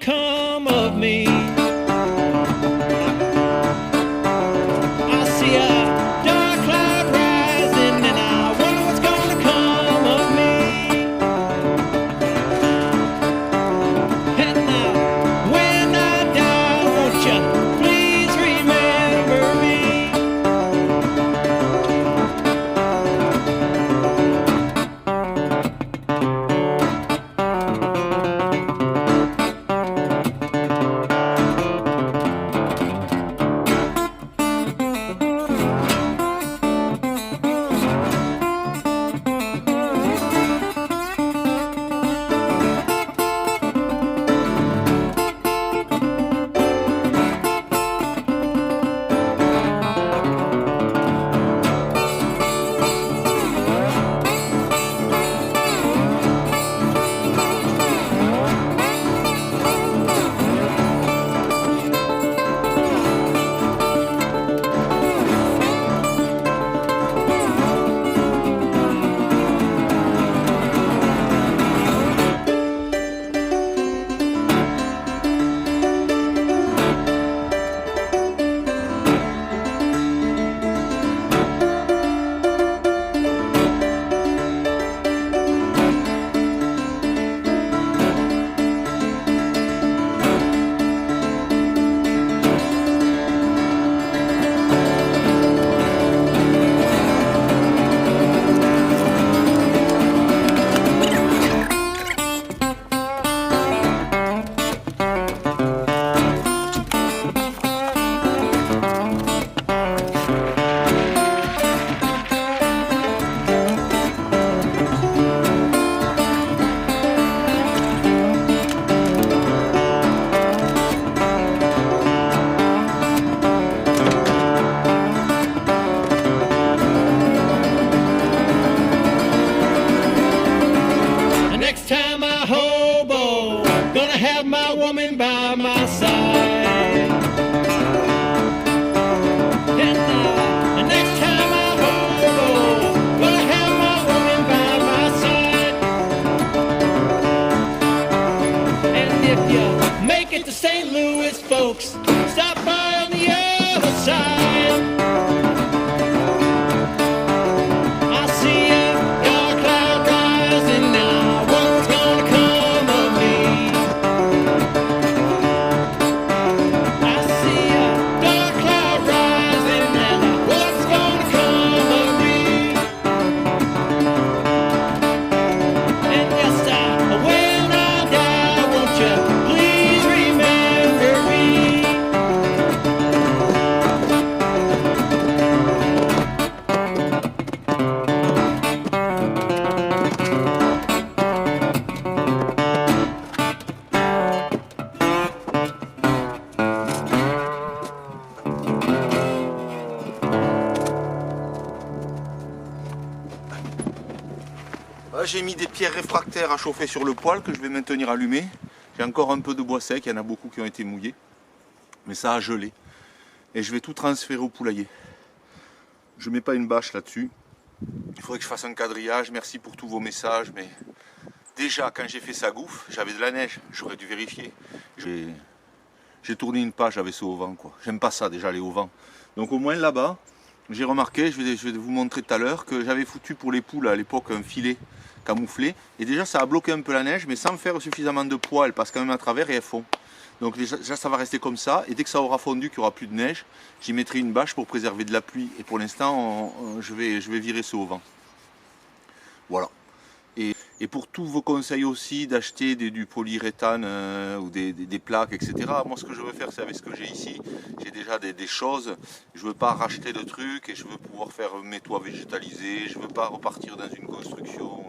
come of me? I see a dark cloud rising and I wonder what's gonna come of me. And now, when I die, won't you please remember me? Next time I hobo, gonna have my woman by my side. And next time I hobo, gonna have my woman by my side. And if you make it to St. Louis, folks, stop by on the other side. I see a dark cloud rising now. What's gonna come of me? I see a dark cloud rising now. What's gonna come of me? And yes, when I die, won't you please remember me? J'ai mis des pierres réfractaires à chauffer sur le poêle que je vais maintenir allumé. J'ai encore un peu de bois sec, il y en a beaucoup qui ont été mouillés. Mais ça a gelé. Et je vais tout transférer au poulailler. Je ne mets pas une bâche là-dessus. Il faudrait que je fasse un quadrillage. Merci pour tous vos messages. Mais déjà, quand j'ai fait sa gouffe, j'avais de la neige. J'aurais dû vérifier. J'ai tourné une page avec ce au vent, quoi. J'aime pas ça déjà, aller au vent. Donc au moins là-bas, j'ai remarqué, je vais vous montrer tout à l'heure, que j'avais foutu pour les poules à l'époque un filet camouflé. Et déjà ça a bloqué un peu la neige, mais sans faire suffisamment de poids, elle passe quand même à travers et elle fond. Donc déjà ça va rester comme ça. Et dès que ça aura fondu, qu'il n'y aura plus de neige, j'y mettrai une bâche pour préserver de la pluie. Et pour l'instant, je vais virer ce au vent. Voilà. Et pour tous vos conseils aussi d'acheter du polyuréthane ou des plaques, etc. Moi, ce que je veux faire, c'est avec ce que j'ai ici. J'ai déjà des choses. Je ne veux pas racheter de trucs et je veux pouvoir faire mes toits végétalisés. Je ne veux pas repartir dans une construction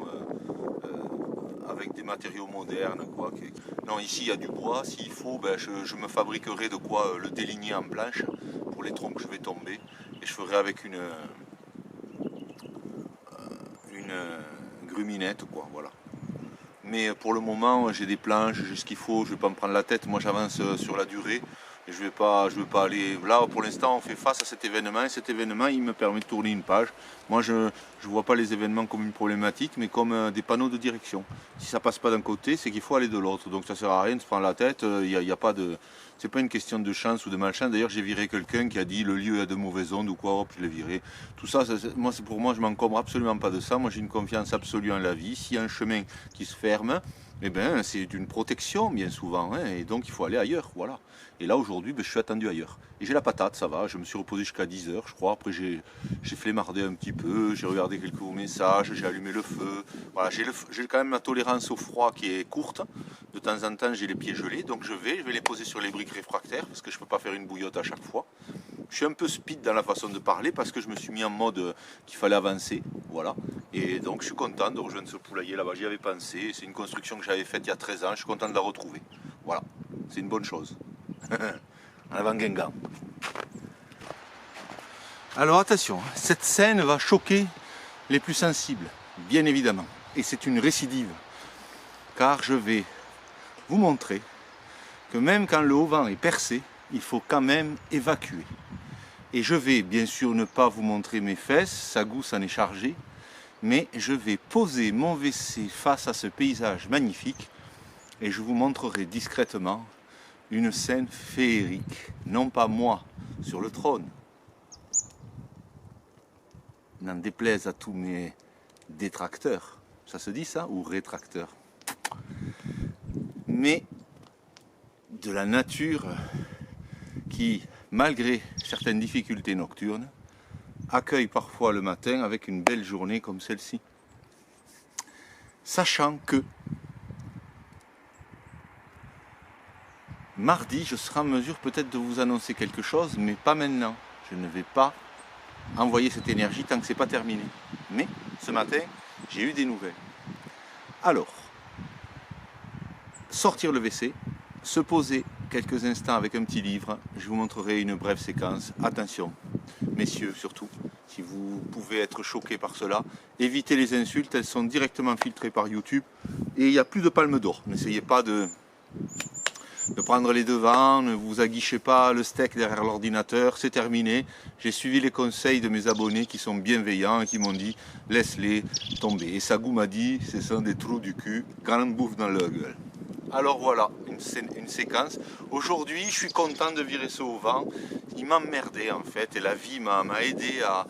avec des matériaux modernes, quoi. Non, ici, il y a du bois. S'il faut, ben, je me fabriquerai de quoi le déligner en planche pour les troncs que je vais tomber. Et je ferai avec une gruminette, quoi, voilà. Mais pour le moment, j'ai des planches, j'ai ce qu'il faut, je ne vais pas me prendre la tête. Moi, j'avance sur la durée. Et je veux pas aller... Là, pour l'instant, on fait face à cet événement. Et cet événement, il me permet de tourner une page. Moi, je ne vois pas les événements comme une problématique, mais comme des panneaux de direction. Si ça passe pas d'un côté, c'est qu'il faut aller de l'autre. Donc ça sert à rien de se prendre la tête. Y a pas de... C'est pas une question de chance ou de malchance. D'ailleurs, j'ai viré quelqu'un qui a dit le lieu a de mauvaises ondes ou quoi, hop, je l'ai viré. Tout ça, pour moi, je m'encombre absolument pas de ça. Moi, j'ai une confiance absolue en la vie. S'il y a un chemin qui se ferme, eh ben, c'est une protection bien souvent, hein, et donc il faut aller ailleurs, voilà. Et là aujourd'hui, ben, je suis attendu ailleurs. Et j'ai la patate, ça va, je me suis reposé jusqu'à 10 h je crois, après j'ai flémardé un petit peu, j'ai regardé quelques messages, j'ai allumé le feu. Voilà, j'ai quand même ma tolérance au froid qui est courte, de temps en temps j'ai les pieds gelés, donc je vais les poser sur les briques réfractaires, parce que je ne peux pas faire une bouillotte à chaque fois. Je suis un peu speed dans la façon de parler parce que je me suis mis en mode qu'il fallait avancer, voilà. Et donc je suis content de rejoindre ce poulailler là-bas, j'y avais pensé, c'est une construction que j'avais faite il y a 13 ans, je suis content de la retrouver. Voilà, c'est une bonne chose. En avant Guingamp. Alors attention, cette scène va choquer les plus sensibles, bien évidemment. Et c'est une récidive, car je vais vous montrer que même quand le haut-vent est percé, il faut quand même évacuer. Et je vais bien sûr ne pas vous montrer mes fesses, sa gousse en est chargée, mais je vais poser mon WC face à ce paysage magnifique et je vous montrerai discrètement une scène féerique. Non pas moi sur le trône, n'en déplaise à tous mes détracteurs, ça se dit ça, ou rétracteurs, mais de la nature qui, malgré certaines difficultés nocturnes, accueille parfois le matin avec une belle journée comme celle-ci. Sachant que mardi, je serai en mesure peut-être de vous annoncer quelque chose, mais pas maintenant. Je ne vais pas envoyer cette énergie tant que ce n'est pas terminé. Mais ce matin, j'ai eu des nouvelles. Alors, sortir le WC, se poser quelques instants avec un petit livre, je vous montrerai une brève séquence. Attention, messieurs surtout, si vous pouvez être choqués par cela, évitez les insultes, elles sont directement filtrées par YouTube et il n'y a plus de palme d'or. N'essayez pas de prendre les devants, ne vous aguichez pas le steak derrière l'ordinateur, c'est terminé. J'ai suivi les conseils de mes abonnés qui sont bienveillants et qui m'ont dit laisse-les tomber. Et Sagou m'a dit ce sont des trous du cul, grande bouffe dans leur gueule. Alors voilà, une séquence. Aujourd'hui, je suis content de virer ce au vent. Il m'emmerdait en fait et la vie m'a aidé à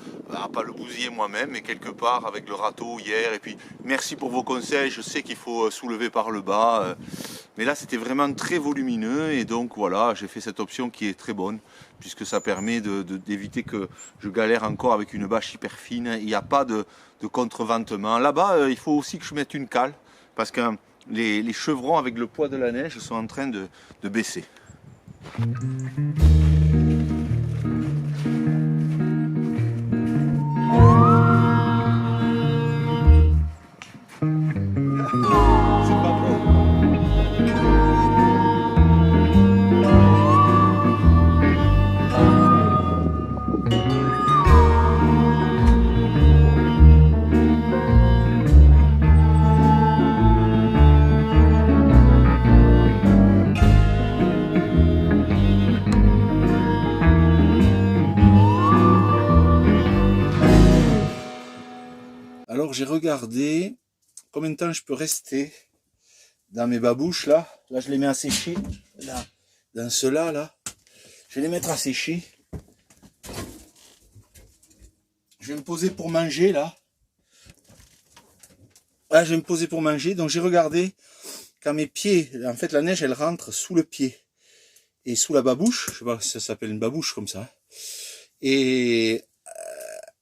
pas le bousiller moi-même et quelque part avec le râteau hier. Et puis merci pour vos conseils, je sais qu'il faut soulever par le bas. Mais là, c'était vraiment très volumineux et donc voilà, j'ai fait cette option qui est très bonne puisque ça permet d'éviter que je galère encore avec une bâche hyper fine. Il n'y a pas de contreventement. Là-bas, il faut aussi que je mette une cale parce que les chevrons avec le poids de la neige sont en train de baisser. Alors j'ai regardé combien de temps je peux rester dans mes babouches là. Là je les mets à sécher. Là, dans ceux-là, là. Je vais les mettre à sécher. Je vais me poser pour manger là. Là je vais me poser pour manger. Donc j'ai regardé quand mes pieds, en fait la neige elle rentre sous le pied. Et sous la babouche. Je sais pas si ça s'appelle une babouche comme ça. Et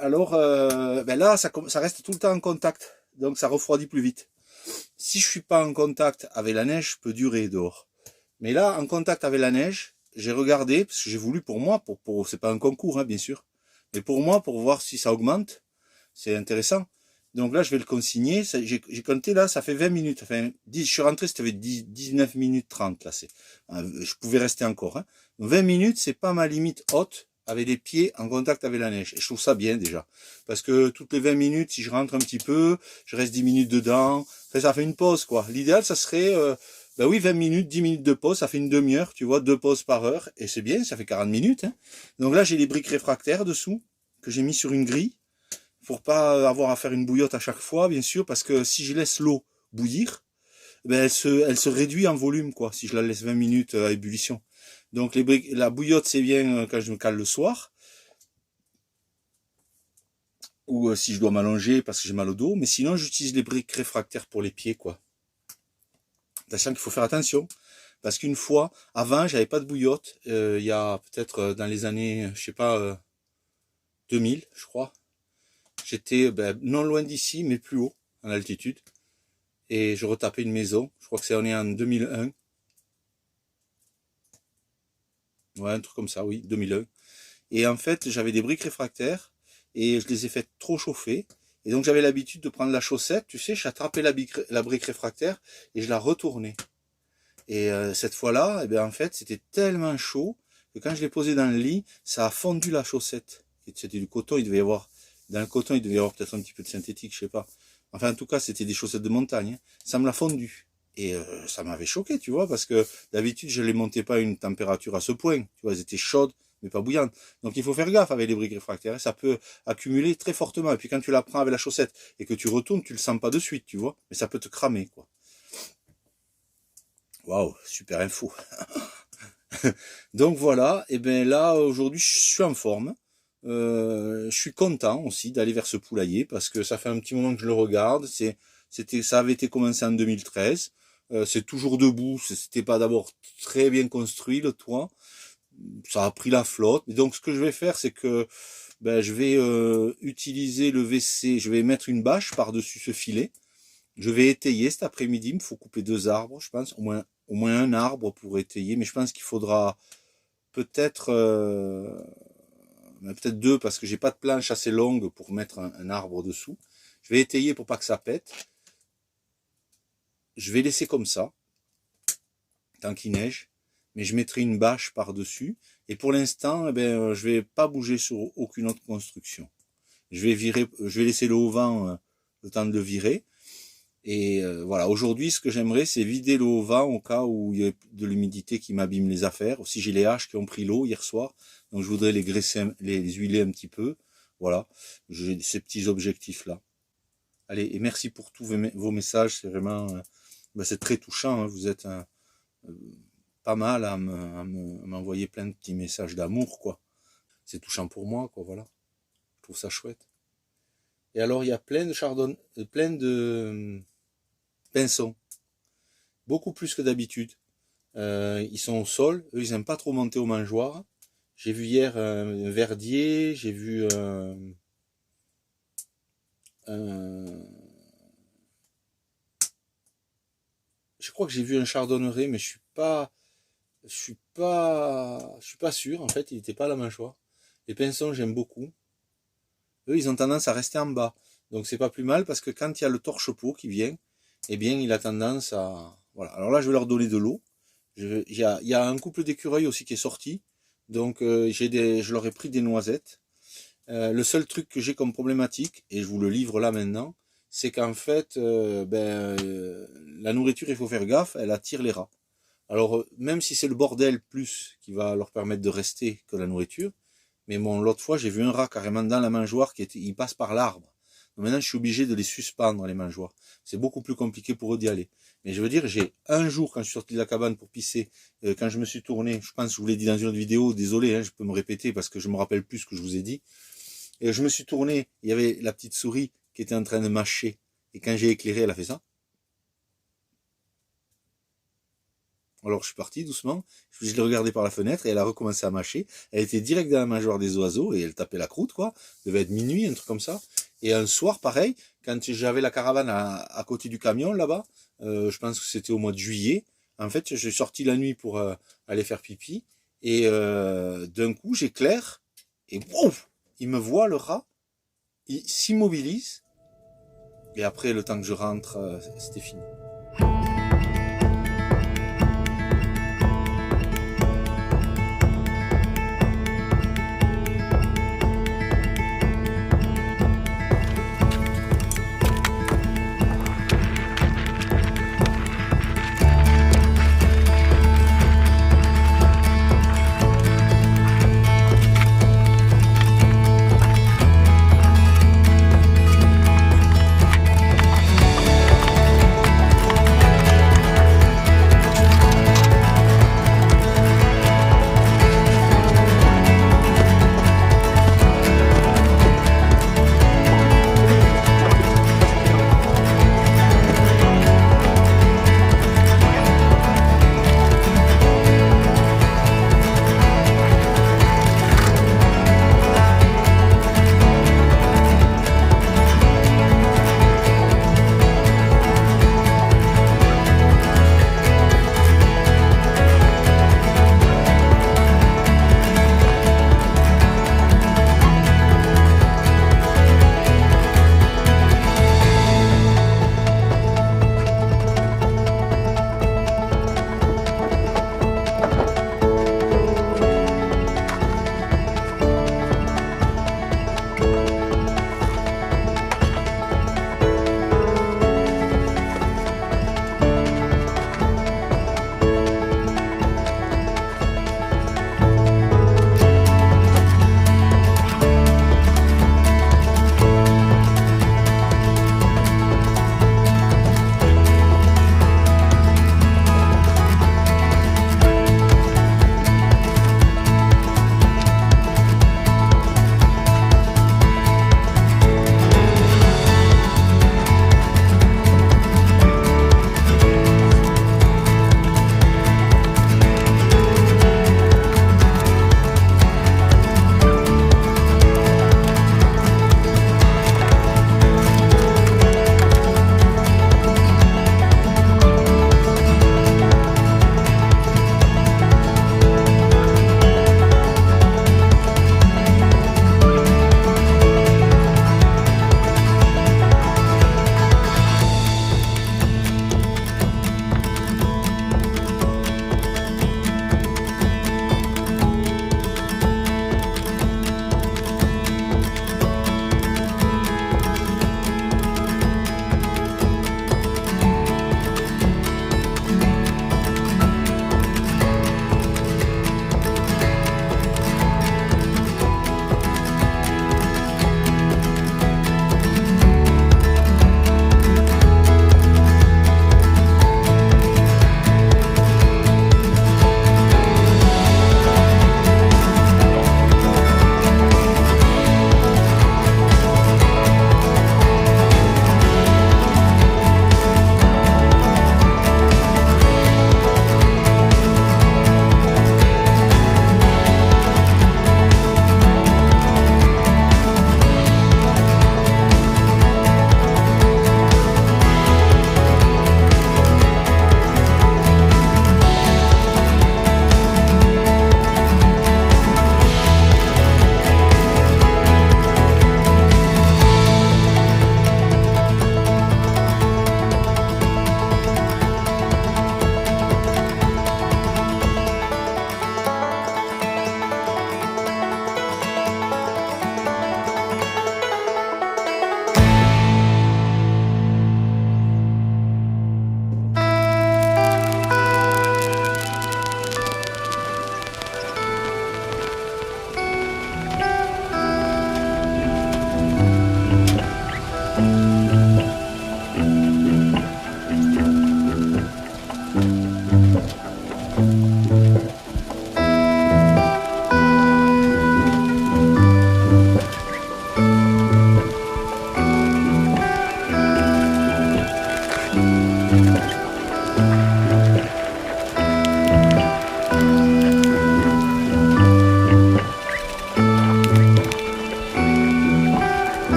alors ben là ça reste tout le temps en contact, donc ça refroidit plus vite. Si je suis pas en contact avec la neige, je peux durer dehors. Mais là, en contact avec la neige, j'ai regardé, parce que j'ai voulu pour moi, c'est pas un concours hein, bien sûr, mais pour moi, pour voir si ça augmente, c'est intéressant. Donc là, je vais le consigner, j'ai compté là, ça fait 20 minutes, enfin, je suis rentré, c'était 19 minutes 30 là, je pouvais rester encore. Hein. 20 minutes, c'est pas ma limite haute, avec les pieds en contact avec la neige. Et je trouve ça bien déjà. Parce que toutes les 20 minutes, si je rentre un petit peu, je reste 10 minutes dedans. Enfin, ça fait une pause quoi. L'idéal, ça serait Ben oui, 20 minutes, 10 minutes de pause, ça fait une demi-heure, tu vois, 2 pauses par heure, et c'est bien, ça fait 40 minutes. Hein. Donc là, j'ai les briques réfractaires dessous, que j'ai mis sur une grille, pour pas avoir à faire une bouillotte à chaque fois, bien sûr, parce que si je laisse l'eau bouillir, ben elle se réduit en volume, quoi, si je la laisse 20 minutes à ébullition. Donc la bouillotte, c'est bien quand je me cale le soir, ou si je dois m'allonger parce que j'ai mal au dos, mais sinon j'utilise les briques réfractaires pour les pieds, quoi. Sachant qu'il faut faire attention, parce qu'une fois, avant, j'avais pas de bouillotte, il y a peut-être dans les années, je sais pas, 2000, je crois. J'étais non loin d'ici, mais plus haut, en altitude, et je retapais une maison, je crois que on est en 2001. Ouais, un truc comme ça, oui, 2001. Et en fait, j'avais des briques réfractaires, et je les ai fait trop chauffer, et donc j'avais l'habitude de prendre la chaussette, tu sais, j'attrapais la brique réfractaire, et je la retournais. Et cette fois-là, eh bien, en fait, c'était tellement chaud, que quand je l'ai posé dans le lit, ça a fondu la chaussette. C'était du coton, dans le coton, il devait y avoir peut-être un petit peu de synthétique, je sais pas. Enfin, en tout cas, c'était des chaussettes de montagne, hein. Ça me l'a fondu. Et ça m'avait choqué, tu vois, parce que d'habitude, je les montais pas à une température à ce point. Tu vois, elles étaient chaudes, mais pas bouillantes. Donc il faut faire gaffe avec les briques réfractaires. Ça peut accumuler très fortement. Et puis quand tu la prends avec la chaussette et que tu retournes, tu le sens pas de suite, tu vois. Mais ça peut te cramer, quoi. Waouh, super info. Donc voilà, et bien là, aujourd'hui, je suis en forme. Je suis content aussi d'aller vers ce poulailler parce que ça fait un petit moment que je le regarde. Ça avait été commencé en 2013. C'est toujours debout. C'était pas d'abord très bien construit le toit. Ça a pris la flotte. Et donc ce que je vais faire, c'est que je vais utiliser le WC. Je vais mettre une bâche par-dessus ce filet. Je vais étayer cet après-midi. Il me faut couper 2 arbres, je pense, au moins un arbre pour étayer. Mais je pense qu'il faudra peut-être 2 parce que j'ai pas de planche assez longue pour mettre un arbre dessous. Je vais étayer pour pas que ça pète. Je vais laisser comme ça, tant qu'il neige, mais je mettrai une bâche par-dessus. Et pour l'instant, je vais pas bouger sur aucune autre construction. Je vais laisser le haut-vent le temps de le virer. Et voilà, aujourd'hui, ce que j'aimerais, c'est vider le haut-vent au cas où il y a de l'humidité qui m'abîme les affaires. Aussi, j'ai les haches qui ont pris l'eau hier soir, donc je voudrais les graisser, les huiler un petit peu. Voilà, j'ai ces petits objectifs-là. Allez, et merci pour tous vos messages, c'est vraiment... c'est très touchant, hein. Vous êtes pas mal à m'envoyer plein de petits messages d'amour, quoi. C'est touchant pour moi, quoi, voilà. Je trouve ça chouette. Et alors, il y a plein de pinsons. Beaucoup plus que d'habitude. Ils sont au sol. Eux, ils n'aiment pas trop monter au mangeoire. J'ai vu hier un verdier. J'ai vu je crois que j'ai vu un chardonneret, mais je suis pas sûr. En fait, il n'était pas à la mâchoire. Les pinsons, j'aime beaucoup. Eux, ils ont tendance à rester en bas. Donc c'est pas plus mal parce que quand il y a le torche-peau qui vient, eh bien, il a tendance à... Voilà. Alors là, je vais leur donner de l'eau. Il y a un couple d'écureuils aussi qui est sorti. Donc je leur ai pris des noisettes. Le seul truc que j'ai comme problématique, et je vous le livre là maintenant, c'est qu'en fait, la nourriture, il faut faire gaffe, elle attire les rats. Alors, même si c'est le bordel plus qui va leur permettre de rester que la nourriture, mais bon, l'autre fois, j'ai vu un rat carrément dans la mangeoire, il passe par l'arbre. Donc maintenant, je suis obligé de les suspendre, les mangeoires. C'est beaucoup plus compliqué pour eux d'y aller. Mais je veux dire, j'ai un jour, quand je suis sorti de la cabane pour pisser, quand je me suis tourné, je pense que je vous l'ai dit dans une autre vidéo, désolé, hein, je peux me répéter parce que je me rappelle plus ce que je vous ai dit. Et je me suis tourné, il y avait la petite souris qui était en train de mâcher. Et quand j'ai éclairé, elle a fait ça. Alors je suis parti doucement, je l'ai regardé par la fenêtre et elle a recommencé à mâcher. Elle était direct dans la mâchoire des oiseaux et elle tapait la croûte, quoi. Il devait être minuit, un truc comme ça. Et un soir, pareil, quand j'avais la caravane à côté du camion, là-bas, je pense que c'était au mois de juillet, en fait, je suis sorti la nuit pour aller faire pipi. Et d'un coup, j'éclaire et ouf, il me voit, le rat, il s'immobilise. Et après, le temps que je rentre, c'était fini.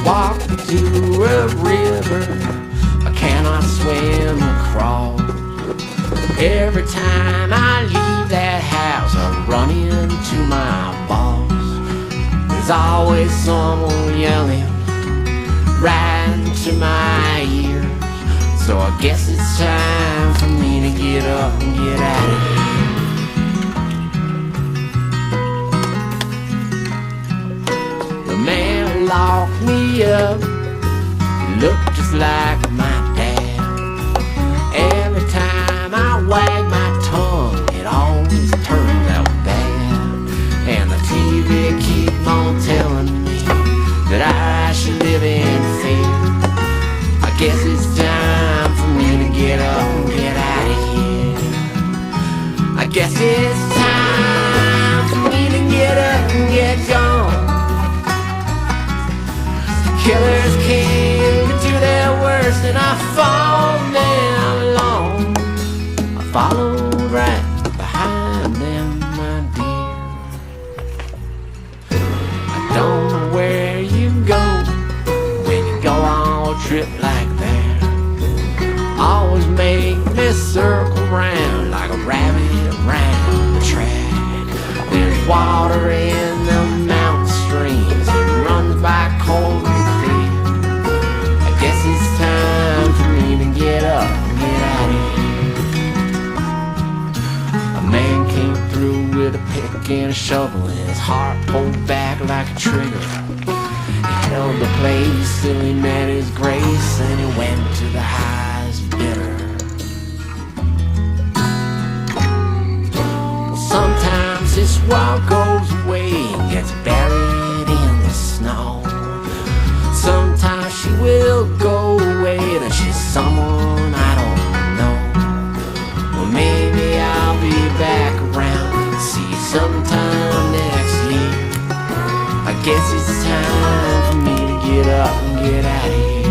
walk to a river I cannot swim across. Every time I leave that house I run into my boss. There's always someone yelling right into my ears. So I guess it's time for me to get up and get out of here. The man locked me up, he looked just like my dad. Every time I wag my tongue, it always turns out bad. And the TV keep on telling me that I should live in fear. I guess it's time for me to get up and get out of here. I guess it's time for me to get up and get gone. Killers came to do their worst and I followed them along. I followed right behind them, my dear. I don't know where you go when you go on a trip like that. Always make me circle round like a rabbit around the track. There's water in the mountain streams, it runs by cold. It's time for me to get up and get out of here. A man came through with a pick and a shovel and his heart pulled back like a trigger. He held the place till he met his grace and he went to the highest bidder. Well, sometimes this wild goes away and gets buried in the snow. Sometimes she will go away and she's someone I don't know. Well, maybe I'll be back around and see you sometime next year. I guess it's time for me to get up and get out of here.